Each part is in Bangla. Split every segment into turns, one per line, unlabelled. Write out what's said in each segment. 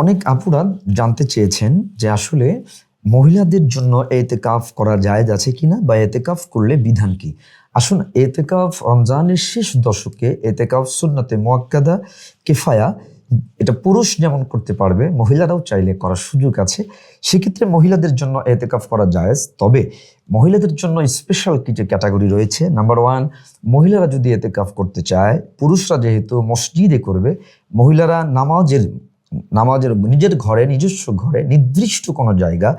অনেক আপুরা জানতে চেয়েছেন যে আসলে মহিলাদের জন্য এতেকাফ করা জায়েজ আছে কিনা বা এতেকাফ করলে বিধান কি। আসুন, এতেকাফ রমজানের শেষ দশকে এতেকাফ সুন্নতে মুআক্কাদা কিফায়া, এটা পুরুষ যেমন করতে পারবে মহিলারাও চাইলে করার সুযোগ আছে। সেক্ষেত্রে মহিলাদের জন্য এতেকাফ করা জায়েজ, তবে মহিলাদের জন্য স্পেশাল কিছু ক্যাটাগরি রয়েছে। নাম্বার ওয়ান, মহিলারা যদি এতেকাফ করতে চায়, পুরুষরা যেহেতু মসজিদে করবে, মহিলারা নামাজের নিজের ঘরে, নিজস্ব ঘরে নির্দিষ্ট কোনো জায়গা,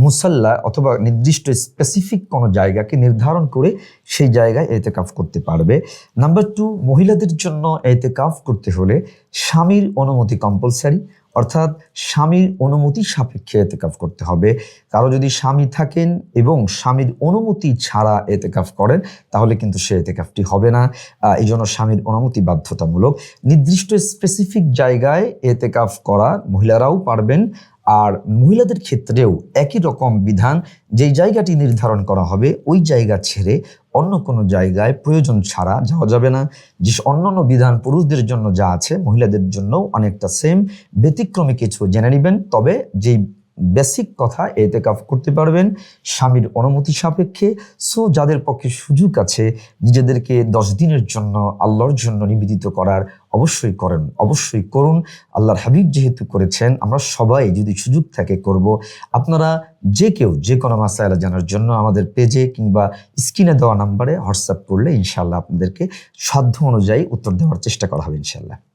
মুসাল্লা অথবা নির্দিষ্ট স্পেসিফিক কোনো জায়গাকে নির্ধারণ করে সেই জায়গায় এতেকাফ করতে পারবে। নাম্বার টু, মহিলাদের জন্য এতেকাফ করতে হলে স্বামীর অনুমতি কম্পালসারি, অর্থাৎ স্বামীর অনুমতি সাপেক্ষে এতেকাফ করতে হবে। কারো যদি স্বামী থাকেন এবং স্বামীর অনুমতি ছাড়া এতেকাফ করেন, তাহলে কিন্তু সে এতেকাফটি হবে না। এই জন্য স্বামীর অনুমতি বাধ্যতামূলক। নির্দিষ্ট স্পেসিফিক জায়গায় এতেকাফ করা মহিলারাও পারবেন, আর মহিলাদের ক্ষেত্রেও একই রকম বিধান। যেই জায়গাটি নির্ধারণ করা হবে ওই জায়গা ছেড়ে অন্য কোনো জায়গায় প্রয়োজন ছাড়া যাওয়া যাবে না। যে অন্যান্য বিধান পুরুষদের জন্য যা আছে মহিলাদের জন্য অনেকটা সেম, ব্যতিক্রমী কিছু জেনে নেবেন। তবে যেই বেসিক কথা, এতেকাফ করতে পারবেন স্বামীর অনুমতি সাপেক্ষে। সো যাদের পক্ষে সুযোগ আছে নিজেদেরকে 10 দিনের জন্য আল্লাহর জন্য নিবেদিত করার, অবশ্যই করেন, অবশ্যই করুন। আল্লাহর হাবিব যেহেতু করেছেন, আমরা সবাই যদি সুযোগ থাকে করব। আপনারা যে কেউ যে কোনো মাসায়েলা জানার জন্য আমাদের পেজে কিংবা স্ক্রিনে দেওয়া নাম্বারে হোয়াটসঅ্যাপ করলে ইনশাআল্লাহ আপনাদেরকে সাধ্য অনুযায়ী উত্তর দেওয়ার চেষ্টা করা হবে ইনশাআল্লাহ।